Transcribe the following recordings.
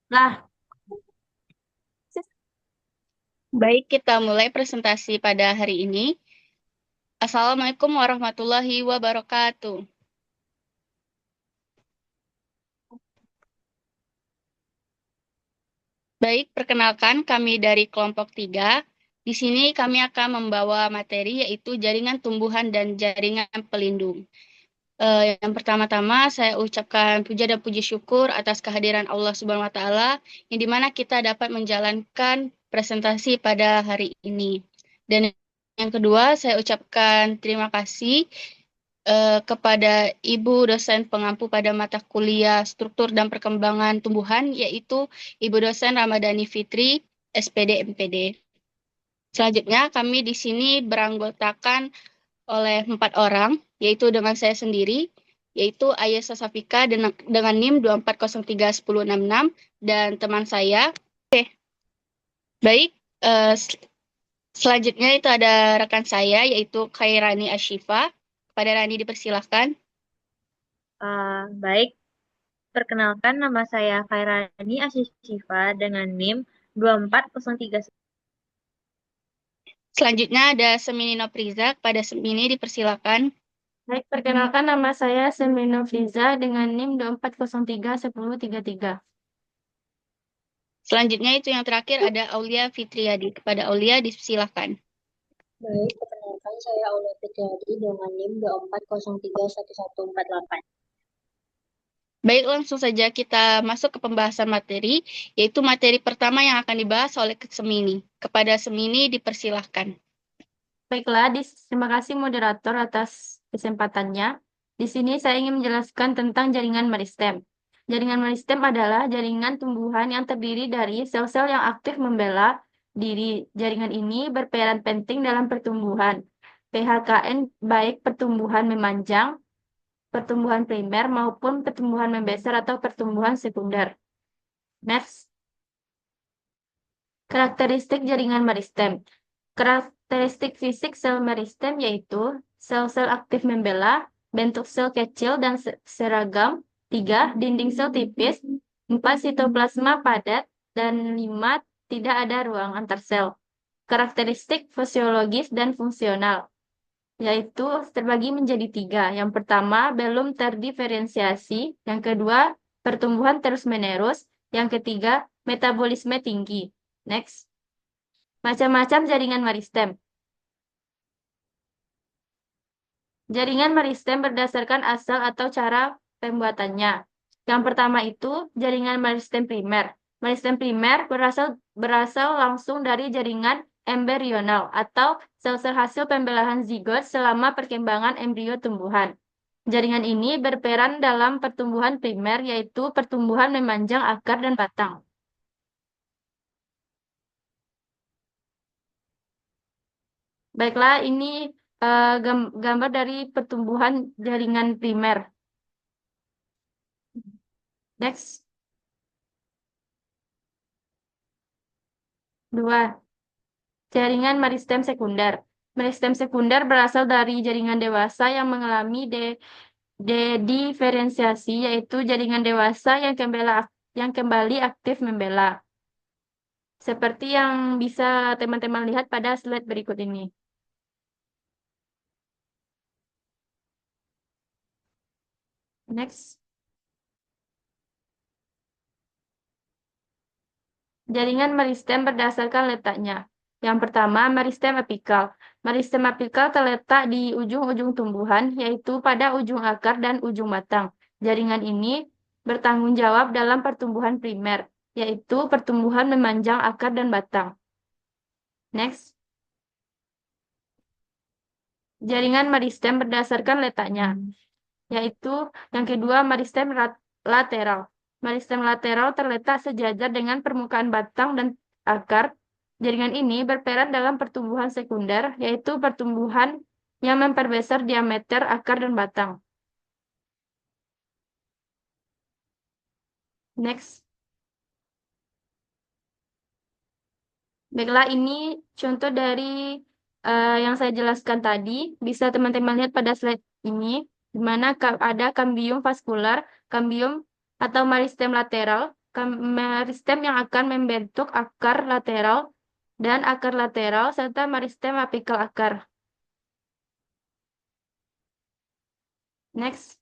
Lah, Baik, kita mulai presentasi pada hari ini. Assalamualaikum warahmatullahi wabarakatuh. Baik, perkenalkan kami dari kelompok 3. Di sini kami akan membawa materi yaitu jaringan tumbuhan dan jaringan pelindung. Yang pertama-tama saya ucapkan puja dan puji syukur atas kehadiran Allah Subhanahu wa taala yang dimana kita dapat menjalankan presentasi pada hari ini. Dan yang kedua, saya ucapkan terima kasih kepada Ibu dosen pengampu pada mata kuliah Struktur dan Perkembangan Tumbuhan, yaitu Ibu dosen Ramadhani Fitri, SPD MPD. Selanjutnya, kami di sini beranggotakan oleh 4 orang, yaitu dengan saya sendiri, yaitu Ayesa Safika dengan NIM 2403166 dan teman saya. Oke, baik. eh, Selanjutnya itu ada rekan saya, yaitu Khairani Ashifa. Kepada Rani dipersilahkan. baik. Perkenalkan nama saya Khairani Asyifa dengan NIM 2403. Selanjutnya ada Semini Nopriza. Kepada Semini dipersilakan. Baik, perkenalkan nama saya Semino Friza dengan NIM 24031033. Selanjutnya itu yang terakhir ada Aulia Fitriadi. Kepada Aulia dipersilakan. Baik, perkenalkan saya Aulia Fitriadi dengan NIM 24031148. Baik, langsung saja kita masuk ke pembahasan materi, yaitu materi pertama yang akan dibahas oleh Semini. Kepada Semini dipersilahkan. Baiklah, terima kasih moderator atas kesempatannya. Di sini saya ingin menjelaskan tentang jaringan meristem. Jaringan meristem adalah jaringan tumbuhan yang terdiri dari sel-sel yang aktif membela diri. Jaringan ini berperan penting dalam pertumbuhan. PHKN baik pertumbuhan memanjang, pertumbuhan primer maupun pertumbuhan membesar atau pertumbuhan sekunder. Next, karakteristik jaringan meristem. Karakteristik fisik sel meristem yaitu sel-sel aktif membela, bentuk sel kecil dan seragam, 3. Dinding sel tipis, 4. Sitoplasma padat, dan 5. Tidak ada ruang antar sel. Karakteristik fisiologis dan fungsional yaitu terbagi menjadi 3. Yang pertama, belum terdiferensiasi. Yang kedua, pertumbuhan terus-menerus. Yang ketiga, metabolisme tinggi. Next, macam-macam jaringan meristem. Jaringan meristem berdasarkan asal atau cara pembuatannya. Yang pertama itu jaringan meristem primer. Meristem primer berasal langsung dari jaringan embrional atau sel-sel hasil pembelahan zigot selama perkembangan embrio tumbuhan. Jaringan ini berperan dalam pertumbuhan primer, yaitu pertumbuhan memanjang akar dan batang. Baiklah, ini gambar dari pertumbuhan jaringan primer. Next, 2. Jaringan meristem sekunder. Meristem sekunder berasal dari jaringan dewasa yang mengalami diferensiasi, yaitu jaringan dewasa yang kembali aktif membela. Seperti yang bisa teman-teman lihat pada slide berikut ini. Next. Jaringan meristem berdasarkan letaknya. Yang pertama, meristem apikal. Meristem apikal terletak di ujung-ujung tumbuhan, yaitu pada ujung akar dan ujung batang. Jaringan ini bertanggung jawab dalam pertumbuhan primer, yaitu pertumbuhan memanjang akar dan batang. Next, jaringan meristem berdasarkan letaknya, yaitu yang kedua meristem lateral. Meristem lateral terletak sejajar dengan permukaan batang dan akar. Jaringan ini berperan dalam pertumbuhan sekunder, yaitu pertumbuhan yang memperbesar diameter akar dan batang. Next. Baiklah, ini contoh dari yang saya jelaskan tadi. Bisa teman-teman lihat pada slide ini, di mana ada kambium vaskular, kambium atau meristem lateral, meristem yang akan membentuk akar lateral dan akar lateral serta meristem apikal akar. Next.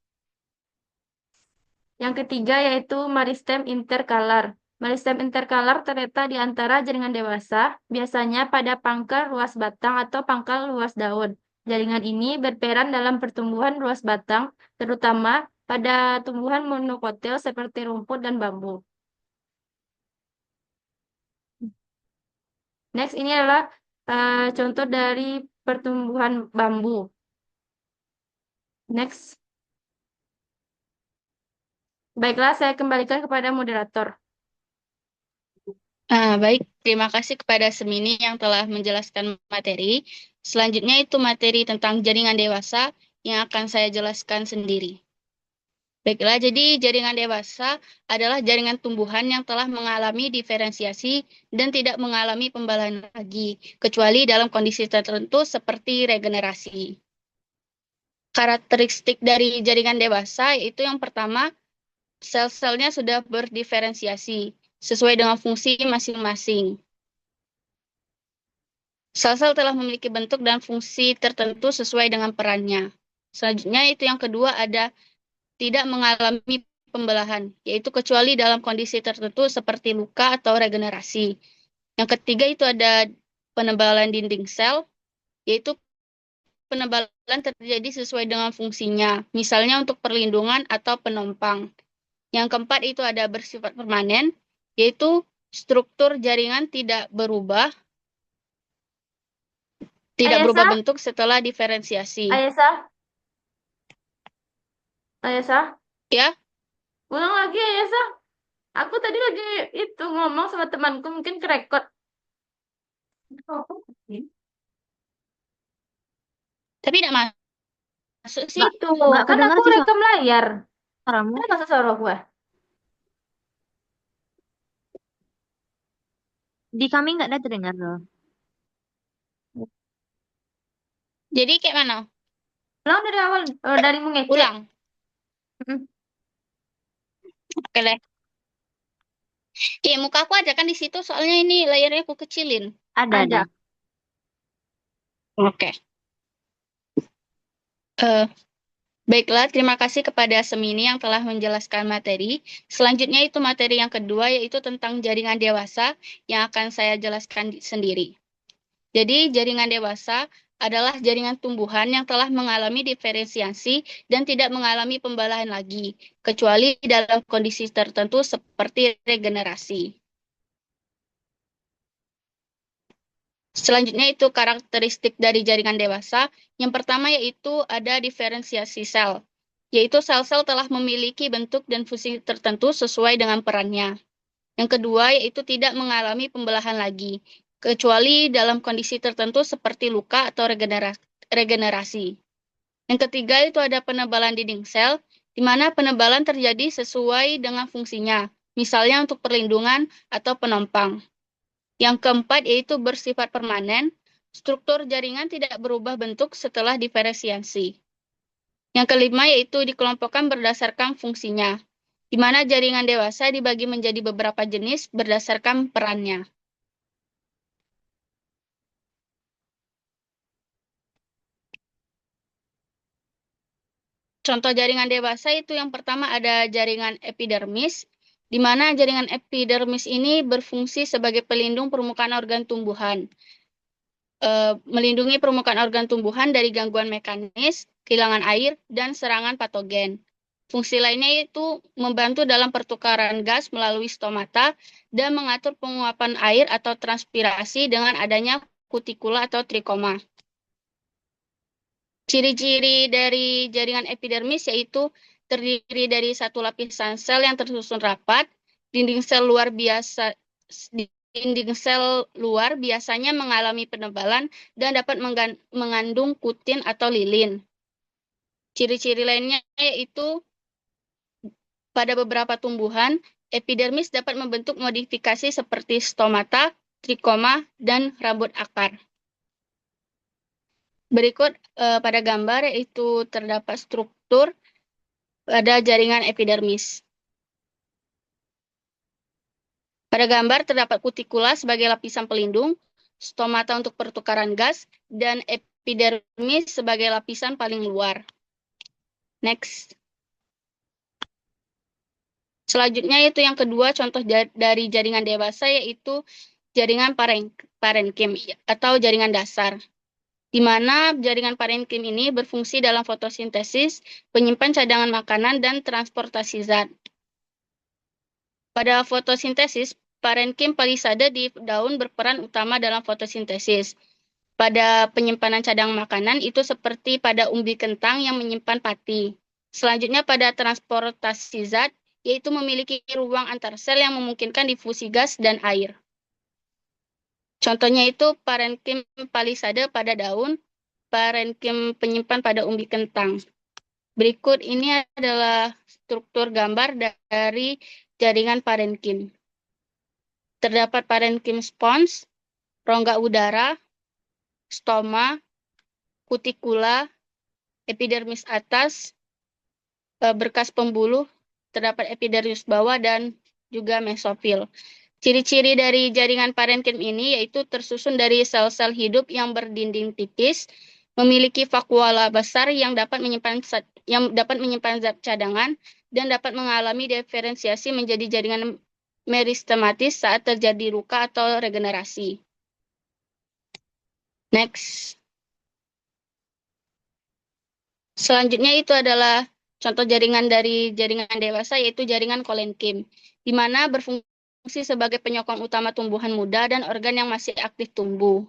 Yang ketiga yaitu meristem interkalar. Meristem interkalar terletak di antara jaringan dewasa, biasanya pada pangkal ruas batang atau pangkal ruas daun. Jaringan ini berperan dalam pertumbuhan ruas batang, terutama pada tumbuhan monokotil seperti rumput dan bambu. Next, ini adalah contoh dari pertumbuhan bambu. Next. Baiklah, saya kembalikan kepada moderator. Baik, terima kasih kepada Semini yang telah menjelaskan materi. Selanjutnya itu materi tentang jaringan dewasa yang akan saya jelaskan sendiri. Baiklah, jadi jaringan dewasa adalah jaringan tumbuhan yang telah mengalami diferensiasi dan tidak mengalami pembalahan lagi, kecuali dalam kondisi tertentu seperti regenerasi. Karakteristik dari jaringan dewasa yaitu yang pertama, sel-selnya sudah berdiferensiasi sesuai dengan fungsi masing-masing. Sel-sel telah memiliki bentuk dan fungsi tertentu sesuai dengan perannya. Selanjutnya itu yang kedua ada tidak mengalami pembelahan, yaitu kecuali dalam kondisi tertentu seperti luka atau regenerasi. Yang ketiga itu ada penebalan dinding sel, yaitu penebalan terjadi sesuai dengan fungsinya, misalnya untuk perlindungan atau penompang. Yang keempat itu ada bersifat permanen, yaitu struktur jaringan tidak berubah Ayesa? bentuk setelah diferensiasi. Ayesa? Ayesa? Ya, Ulang lagi Ayesa. Aku tadi lagi itu ngomong sama temanku, mungkin kerekod. tapi tidak masuk sih. Itu, nggak kan kedengar aku sih rekam layar. suaramu. Kan masuk suara gue. Di kami nggak ada terdengar loh. Jadi kayak mana? Ulang dari awal, dari mengecek. Ulang. Mm. Oke deh. Muka aku ada kan di situ, soalnya ini layarnya aku kecilin. Ada. Oke. Baiklah, terima kasih kepada Semini yang telah menjelaskan materi. Selanjutnya itu materi yang kedua, yaitu tentang jaringan dewasa yang akan saya jelaskan sendiri. Jadi, jaringan dewasa adalah jaringan tumbuhan yang telah mengalami diferensiasi dan tidak mengalami pembalahan lagi, kecuali dalam kondisi tertentu seperti regenerasi. Selanjutnya itu karakteristik dari jaringan dewasa. Yang pertama yaitu ada diferensiasi sel, yaitu sel-sel telah memiliki bentuk dan fungsi tertentu sesuai dengan perannya. Yang kedua yaitu tidak mengalami pembelahan lagi, kecuali dalam kondisi tertentu seperti luka atau regenerasi. Yang ketiga itu ada penebalan dinding sel, di mana penebalan terjadi sesuai dengan fungsinya, misalnya untuk perlindungan atau penompang. Yang keempat yaitu bersifat permanen, struktur jaringan tidak berubah bentuk setelah diferensiasi. Yang kelima yaitu dikelompokkan berdasarkan fungsinya, di mana jaringan dewasa dibagi menjadi beberapa jenis berdasarkan perannya. Contoh jaringan dewasa itu yang pertama ada jaringan epidermis, di mana jaringan epidermis ini berfungsi sebagai pelindung permukaan organ tumbuhan. Melindungi permukaan organ tumbuhan dari gangguan mekanis, kehilangan air, dan serangan patogen. Fungsi lainnya yaitu membantu dalam pertukaran gas melalui stomata dan mengatur penguapan air atau transpirasi dengan adanya kutikula atau trikoma. Ciri-ciri dari jaringan epidermis yaitu terdiri dari satu lapisan sel yang tersusun rapat, dinding sel luar biasanya mengalami penebalan dan dapat mengandung kutin atau lilin. Ciri-ciri lainnya yaitu pada beberapa tumbuhan, epidermis dapat membentuk modifikasi seperti stomata, trikoma, dan rambut akar. Berikut pada gambar yaitu terdapat struktur pada jaringan epidermis. Pada gambar terdapat kutikula sebagai lapisan pelindung, stomata untuk pertukaran gas, dan epidermis sebagai lapisan paling luar. Next. Selanjutnya itu yang kedua, contoh dari jaringan dewasa yaitu jaringan parenkim atau jaringan dasar, di mana jaringan parenkim ini berfungsi dalam fotosintesis, penyimpan cadangan makanan, dan transportasi zat. Pada fotosintesis, parenkim palisade di daun berperan utama dalam fotosintesis. Pada penyimpanan cadangan makanan itu seperti pada umbi kentang yang menyimpan pati. Selanjutnya pada transportasi zat, yaitu memiliki ruang antar sel yang memungkinkan difusi gas dan air. Contohnya itu parenkim palisade pada daun, parenkim penyimpan pada umbi kentang. Berikut ini adalah struktur gambar dari jaringan parenkim. Terdapat parenkim spons, rongga udara, stoma, kutikula, epidermis atas, berkas pembuluh, terdapat epidermis bawah, dan juga mesofil. Ciri-ciri dari jaringan parenkim ini yaitu tersusun dari sel-sel hidup yang berdinding tipis, memiliki vakuola besar yang dapat menyimpan zat cadangan, dan dapat mengalami diferensiasi menjadi jaringan meristematis saat terjadi luka atau regenerasi. Next. Selanjutnya itu adalah contoh jaringan dari jaringan dewasa yaitu jaringan kolenkim, di mana berfungsi sebagai penyokong utama tumbuhan muda dan organ yang masih aktif tumbuh.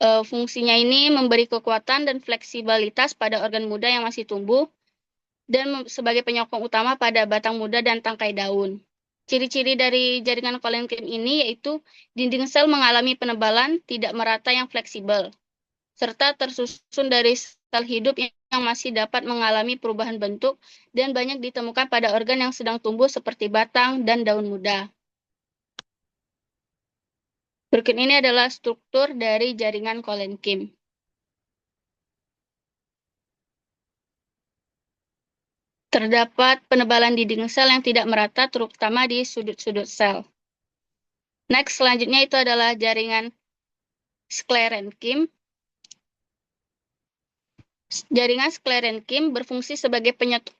Fungsinya ini memberi kekuatan dan fleksibilitas pada organ muda yang masih tumbuh dan sebagai penyokong utama pada batang muda dan tangkai daun. Ciri-ciri dari jaringan kolenkim ini yaitu dinding sel mengalami penebalan tidak merata yang fleksibel, serta tersusun dari sel hidup yang masih dapat mengalami perubahan bentuk dan banyak ditemukan pada organ yang sedang tumbuh seperti batang dan daun muda. Berikut ini adalah struktur dari jaringan kolenkim. Terdapat penebalan dinding sel yang tidak merata terutama di sudut-sudut sel. Next, selanjutnya itu adalah jaringan sklerenkim. Jaringan sklerenkim berfungsi sebagai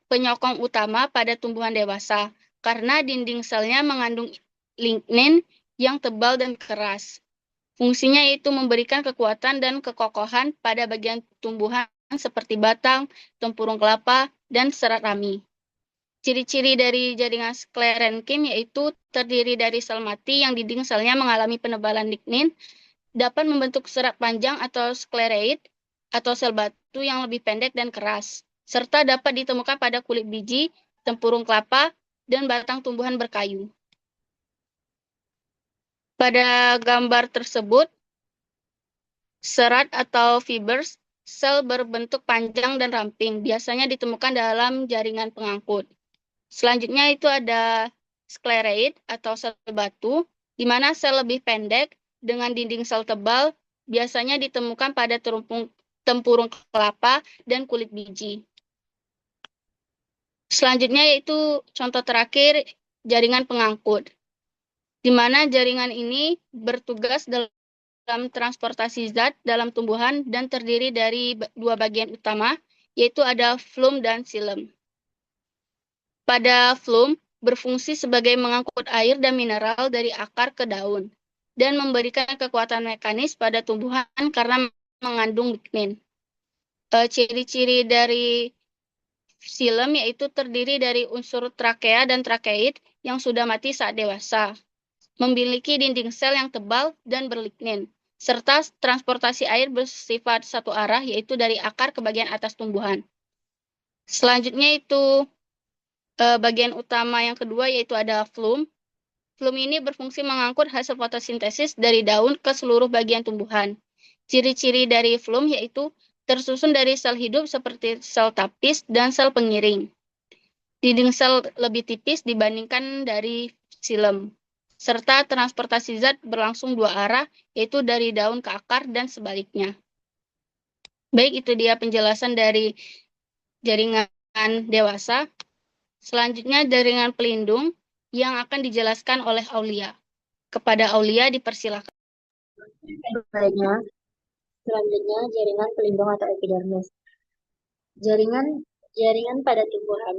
penyokong utama pada tumbuhan dewasa karena dinding selnya mengandung lignin yang tebal dan keras. Fungsinya yaitu memberikan kekuatan dan kekokohan pada bagian tumbuhan seperti batang, tempurung kelapa, dan serat rami. Ciri-ciri dari jaringan sklerenkim yaitu terdiri dari sel mati yang dinding selnya mengalami penebalan lignin, dapat membentuk serat panjang atau sklereid, atau sel batu yang lebih pendek dan keras, serta dapat ditemukan pada kulit biji, tempurung kelapa, dan batang tumbuhan berkayu. Pada gambar tersebut, serat atau fibers, sel berbentuk panjang dan ramping, biasanya ditemukan dalam jaringan pengangkut. Selanjutnya itu ada sklereid atau sel batu, di mana sel lebih pendek dengan dinding sel tebal, biasanya ditemukan pada tempurung kelapa dan kulit biji. Selanjutnya yaitu contoh terakhir jaringan pengangkut, di mana jaringan ini bertugas dalam transportasi zat dalam tumbuhan dan terdiri dari dua bagian utama, yaitu ada flum dan xilem. Pada flum berfungsi sebagai mengangkut air dan mineral dari akar ke daun dan memberikan kekuatan mekanis pada tumbuhan karena mengandung lignin. Ciri-ciri dari xilem yaitu terdiri dari unsur trakea dan trakeid yang sudah mati saat dewasa, memiliki dinding sel yang tebal dan berlignin, serta transportasi air bersifat satu arah yaitu dari akar ke bagian atas tumbuhan. Selanjutnya itu bagian utama yang kedua yaitu ada flum. Flum ini berfungsi mengangkut hasil fotosintesis dari daun ke seluruh bagian tumbuhan. Ciri-ciri dari flum yaitu tersusun dari sel hidup seperti sel tapis dan sel pengiring. Dinding sel lebih tipis dibandingkan dari xilem, serta transportasi zat berlangsung dua arah, yaitu dari daun ke akar dan sebaliknya. Baik, itu dia penjelasan dari jaringan dewasa. Selanjutnya jaringan pelindung yang akan dijelaskan oleh Aulia. Kepada Aulia dipersilakan. Selanjutnya jaringan pelindung atau epidermis. Jaringan jaringan pada tumbuhan.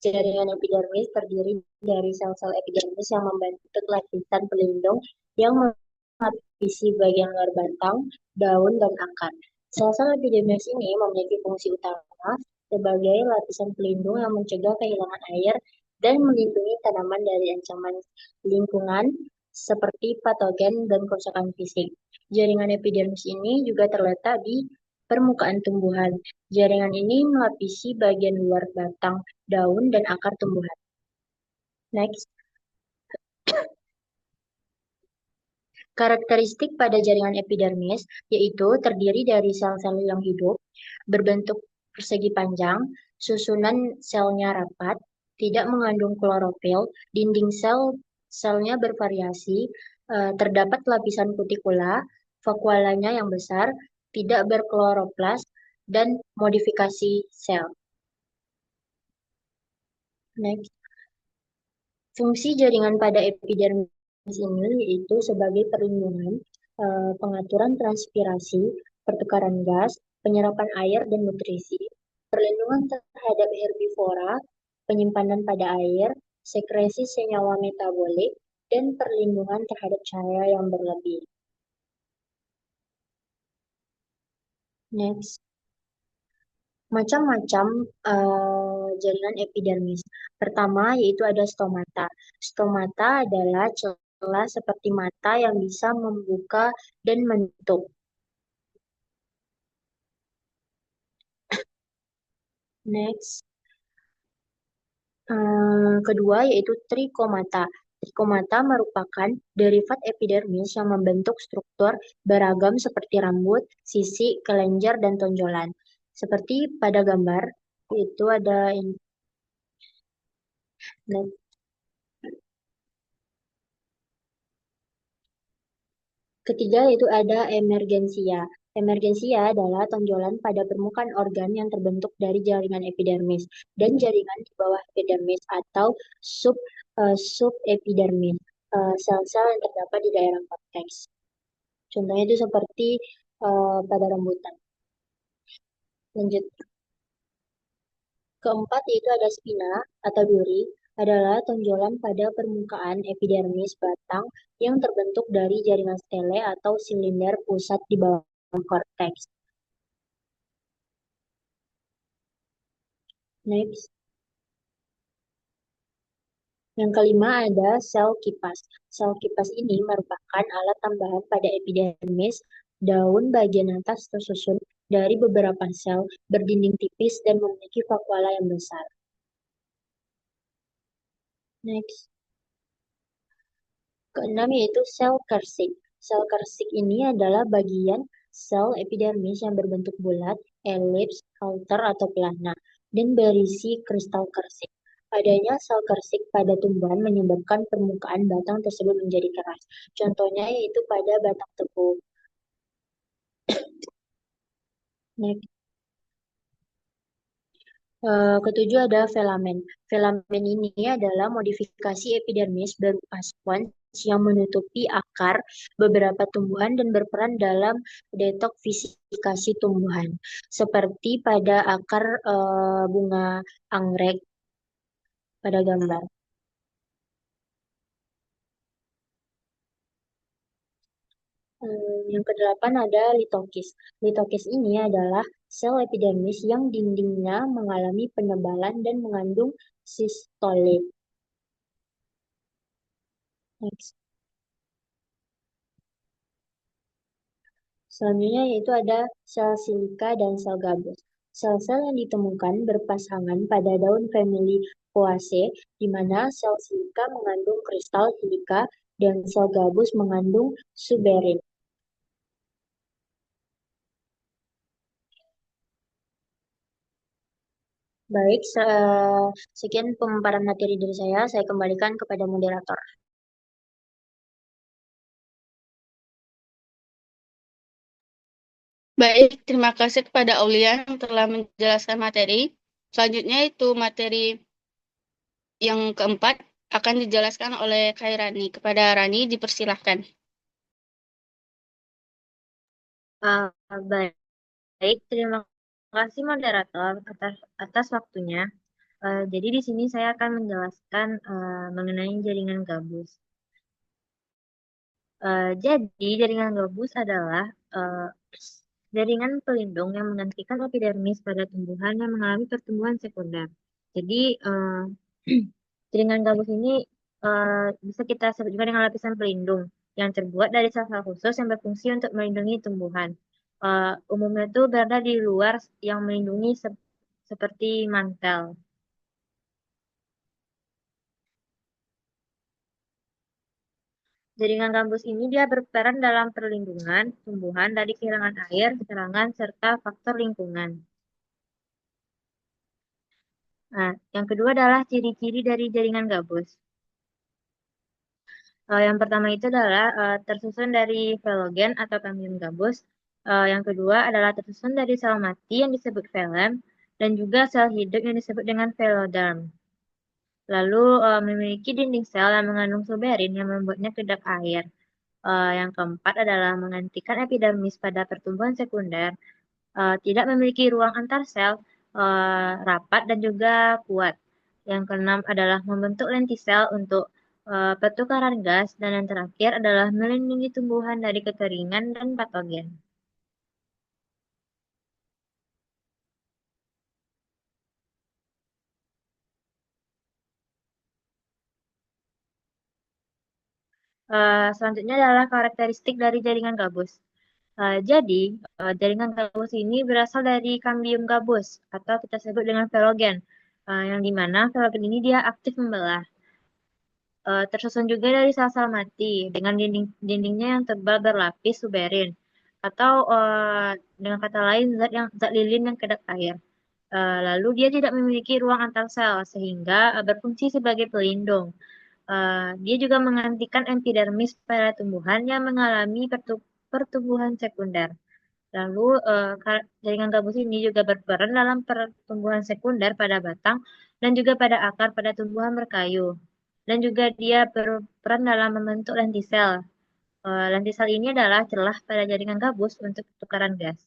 Jaringan epidermis terdiri dari sel-sel epidermis yang membentuk lapisan pelindung yang melapisi bagian luar batang, daun, dan akar. Sel-sel epidermis ini memiliki fungsi utama sebagai lapisan pelindung yang mencegah kehilangan air dan melindungi tanaman dari ancaman lingkungan seperti patogen dan kerusakan fisik. Jaringan epidermis ini juga terletak di permukaan tumbuhan. Jaringan ini melapisi bagian luar batang, daun, dan akar tumbuhan. Next. Karakteristik pada jaringan epidermis yaitu terdiri dari sel-sel yang hidup, berbentuk persegi panjang, susunan selnya rapat, tidak mengandung klorofil, dinding selnya bervariasi, terdapat lapisan kutikula, vakuolanya yang besar, tidak berkloroplas, dan modifikasi sel. Next. Fungsi jaringan pada epidermis ini yaitu sebagai perlindungan, pengaturan transpirasi, pertukaran gas, penyerapan air dan nutrisi, perlindungan terhadap herbivora, penyimpanan pada air, sekresi senyawa metabolik, dan perlindungan terhadap cahaya yang berlebih. Next. Macam-macam jaringan epidermis. Pertama yaitu ada stomata. Stomata adalah celah seperti mata yang bisa membuka dan menutup. Next. Kedua yaitu trikomata. Trikomata merupakan derivat epidermis yang membentuk struktur beragam seperti rambut, sisik, kelenjar, dan tonjolan. Seperti pada gambar, itu ada ini. Next. Ketiga yaitu ada emergensia. Emergensia adalah tonjolan pada permukaan organ yang terbentuk dari jaringan epidermis dan jaringan di bawah epidermis atau subepidermis, sel-sel yang terdapat di daerah korteks. Contohnya itu seperti pada rambutan. Lanjut. Keempat yaitu ada spina atau duri, adalah tonjolan pada permukaan epidermis batang yang terbentuk dari jaringan stele atau silinder pusat di bawah korteks. Next. Yang kelima ada sel kipas. Sel kipas ini merupakan alat tambahan pada epidermis. Daun bagian atas tersusun dari beberapa sel berdinding tipis dan memiliki vakuola yang besar. Next. Keenam yaitu sel kersik. Sel kersik ini adalah bagian sel epidermis yang berbentuk bulat, elips, halter atau pelana, dan berisi kristal kersik. Adanya sel kersik pada tumbuhan menyebabkan permukaan batang tersebut menjadi keras. Contohnya yaitu pada batang tebu. Next. Ketujuh ada filamen. Filamen ini adalah modifikasi epidermis berupa spons yang menutupi akar beberapa tumbuhan dan berperan dalam detoksifikasi tumbuhan, seperti pada akar bunga anggrek pada gambar. Yang kedelapan ada litokis. Litokis ini adalah sel epidermis yang dindingnya mengalami penebalan dan mengandung sistolit. Next. Selanjutnya yaitu ada sel silika dan sel gabus. Sel-sel yang ditemukan berpasangan pada daun famili Poaceae, di mana sel silika mengandung kristal silika dan sel gabus mengandung suberin. Baik, sekian pemaparan materi dari saya. Saya kembalikan kepada moderator. Baik, terima kasih kepada Aulia yang telah menjelaskan materi. Selanjutnya itu materi yang keempat akan dijelaskan oleh Khairani. Kepada Rani, dipersilahkan. Baik, terima kasih moderator atas waktunya. Jadi di sini saya akan menjelaskan mengenai jaringan gabus. Jadi jaringan gabus adalah jaringan pelindung yang menggantikan epidermis pada tumbuhan yang mengalami pertumbuhan sekunder. Jadi jaringan gabus ini bisa kita sebut juga dengan lapisan pelindung yang terbuat dari sel-sel khusus yang berfungsi untuk melindungi tumbuhan. Umumnya itu berada di luar yang melindungi seperti mantel. Jaringan gambus ini dia berperan dalam perlindungan tumbuhan dari kehilangan air, serangan, serta faktor lingkungan. Nah, yang kedua adalah ciri-ciri dari jaringan gabus. Yang pertama itu adalah tersusun dari velogen atau kambium gabus. Yang kedua adalah tersusun dari sel mati yang disebut velum dan juga sel hidup yang disebut dengan veloderm. Lalu memiliki dinding sel yang mengandung suberin yang membuatnya kedap air. Yang keempat adalah menghentikan epidermis pada pertumbuhan sekunder, tidak memiliki ruang antar sel, rapat dan juga kuat. Yang keenam adalah membentuk lentisel untuk pertukaran gas, dan yang terakhir adalah melindungi tumbuhan dari kekeringan dan patogen. Selanjutnya adalah karakteristik dari jaringan gabus. Jadi, jaringan gabus ini berasal dari kambium gabus atau kita sebut dengan velogen, yang dimana velogen ini dia aktif membelah. Tersusun juga dari sel-sel mati dengan dindingnya yang tebal berlapis suberin, atau dengan kata lain zat lilin yang kedap air. Lalu dia tidak memiliki ruang antar sel sehingga berfungsi sebagai pelindung. Dia juga menggantikan epidermis pada tumbuhan yang mengalami pertumbuhan sekunder. Lalu jaringan gabus ini juga berperan dalam pertumbuhan sekunder pada batang dan juga pada akar pada tumbuhan berkayu. Dan juga dia berperan dalam membentuk lentisel. Lentisel ini adalah celah pada jaringan gabus untuk pertukaran gas.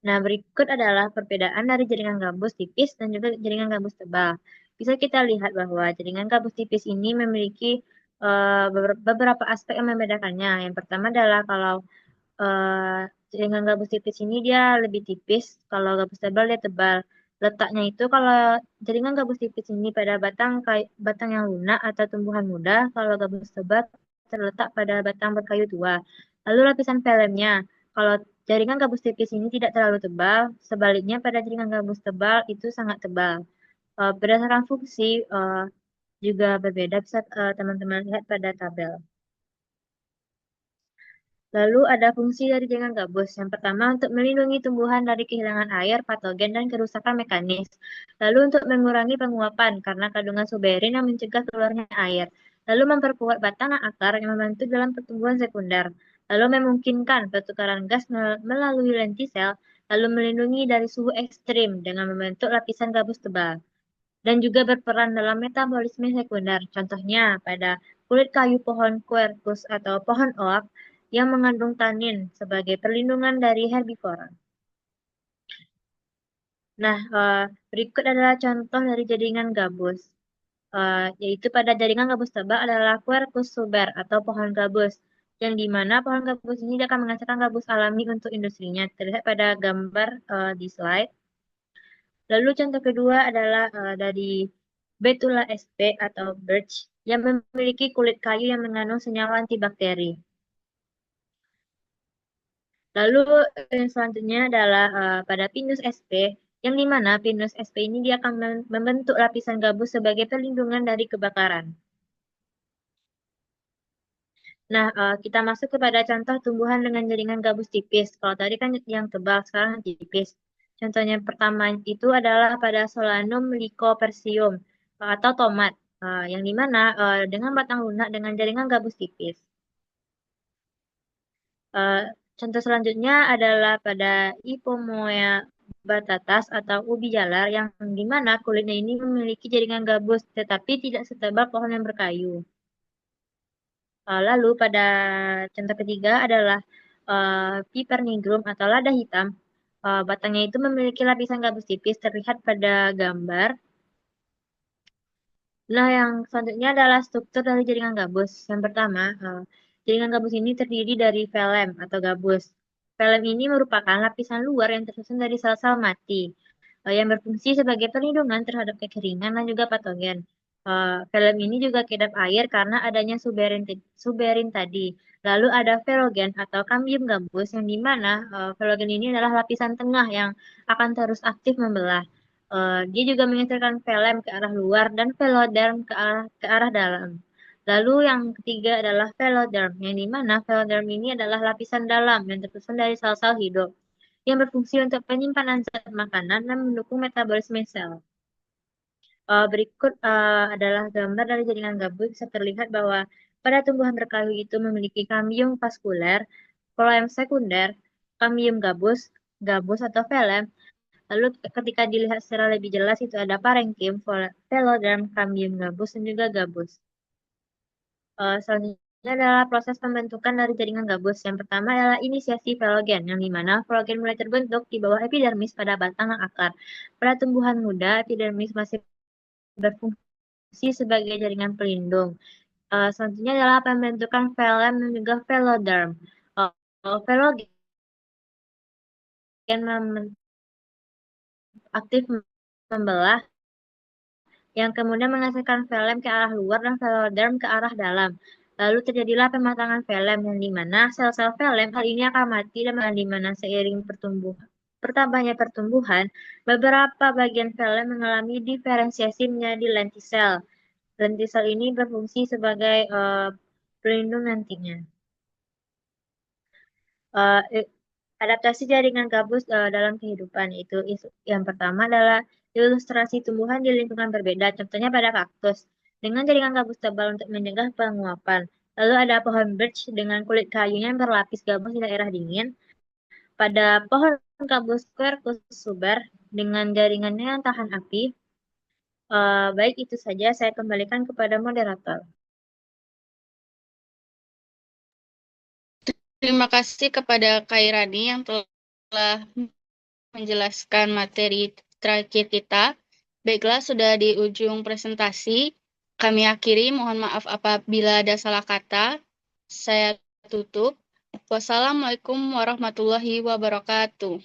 Nah, berikut adalah perbedaan dari jaringan gabus tipis dan juga jaringan gabus tebal. Bisa kita lihat bahwa jaringan gabus tipis ini memiliki beberapa aspek yang membedakannya. Yang pertama adalah kalau jaringan gabus tipis ini dia lebih tipis, kalau gabus tebal dia tebal. Letaknya itu kalau jaringan gabus tipis ini pada batang yang lunak atau tumbuhan muda, kalau gabus tebal terletak pada batang berkayu tua. Lalu lapisan filmnya, kalau jaringan gabus tipis ini tidak terlalu tebal, sebaliknya pada jaringan gabus tebal itu sangat tebal. Berdasarkan fungsi juga berbeda, bisa teman-teman lihat pada tabel. Lalu ada fungsi dari jaringan gabus. Yang pertama untuk melindungi tumbuhan dari kehilangan air, patogen, dan kerusakan mekanis. Lalu untuk mengurangi penguapan karena kandungan suberin yang mencegah keluarnya air. Lalu memperkuat batang dan akar yang membantu dalam pertumbuhan sekunder. Lalu memungkinkan pertukaran gas melalui lentisel. Lalu melindungi dari suhu ekstrim dengan membentuk lapisan gabus tebal. Dan juga berperan dalam metabolisme sekunder. Contohnya pada kulit kayu pohon quercus atau pohon oak yang mengandung tanin sebagai perlindungan dari herbivora. Nah, berikut adalah contoh dari jaringan gabus, yaitu pada jaringan gabus tebal adalah Quercus suber atau pohon gabus, yang dimana pohon gabus ini akan menghasilkan gabus alami untuk industrinya, terlihat pada gambar di slide. Lalu contoh kedua adalah dari Betula sp atau birch, yang memiliki kulit kayu yang mengandung senyawa antibakteri. Lalu yang selanjutnya adalah pada Pinus sp, yang dimana Pinus sp ini dia akan membentuk lapisan gabus sebagai perlindungan dari kebakaran. Nah, kita masuk kepada contoh tumbuhan dengan jaringan gabus tipis. Kalau tadi kan yang tebal, sekarang yang tipis. Contohnya yang pertama itu adalah pada Solanum lycopersicum atau tomat, yang dimana dengan batang lunak dengan jaringan gabus tipis. Contoh selanjutnya adalah pada Ipomoea batatas atau ubi jalar yang dimana kulitnya ini memiliki jaringan gabus tetapi tidak setebal pohon yang berkayu. Lalu pada contoh ketiga adalah Piper nigrum atau lada hitam. Batangnya itu memiliki lapisan gabus tipis terlihat pada gambar. Nah, yang selanjutnya adalah struktur dari jaringan gabus. Yang pertama, jaringan gabus ini terdiri dari filem atau gabus. Filem ini merupakan lapisan luar yang tersusun dari sel-sel mati yang berfungsi sebagai perlindungan terhadap kekeringan dan juga patogen. Filem ini juga kedap air karena adanya suberin tadi. Lalu ada velogen atau kambium gabus yang dimana velogen ini adalah lapisan tengah yang akan terus aktif membelah. Dia juga menghasilkan filem ke arah luar dan veloderm ke arah dalam. Lalu yang ketiga adalah veloderm, yang dimana veloderm ini adalah lapisan dalam yang tersusun dari sel-sel hidup yang berfungsi untuk penyimpanan zat makanan dan mendukung metabolisme sel. Berikut adalah gambar dari jaringan gabus. Bisa terlihat bahwa pada tumbuhan berkayu itu memiliki kambium vaskuler, phloem sekunder, kambium gabus, gabus atau filem. Lalu ketika dilihat secara lebih jelas itu ada parenkim, veloderm, kambium gabus, dan juga gabus. Selanjutnya adalah proses pembentukan dari jaringan gabus. Yang pertama adalah inisiasi velogen, yang dimana velogen mulai terbentuk di bawah epidermis pada batang dan akar. Pada tumbuhan muda, epidermis masih berfungsi sebagai jaringan pelindung. Selanjutnya adalah pembentukan filem dan juga veloderm. Velogen aktif membelah yang kemudian menghasilkan filem ke arah luar dan veloderm ke arah dalam. Lalu terjadilah pematangan filem yang dimana sel-sel filem hal ini akan mati dan di mana seiring bertambahnya pertumbuhan, beberapa bagian filem mengalami diferensiasi menjadi lentisel. Lentisel ini berfungsi sebagai pelindung nantinya. Adaptasi jaringan gabus dalam kehidupan itu yang pertama adalah ilustrasi tumbuhan di lingkungan berbeda, contohnya pada kaktus dengan jaringan gabus tebal untuk mencegah penguapan. Lalu ada pohon birch dengan kulit kayunya yang berlapis gabus di daerah dingin. Pada pohon gabus Quercus suber dengan jaringannya yang tahan api. Baik itu saja, saya kembalikan kepada moderator. Terima kasih kepada Kairani yang telah menjelaskan materi terakhir kita. Baiklah, sudah di ujung presentasi. Kami akhiri, mohon maaf apabila ada salah kata. Saya tutup. Wassalamualaikum warahmatullahi wabarakatuh.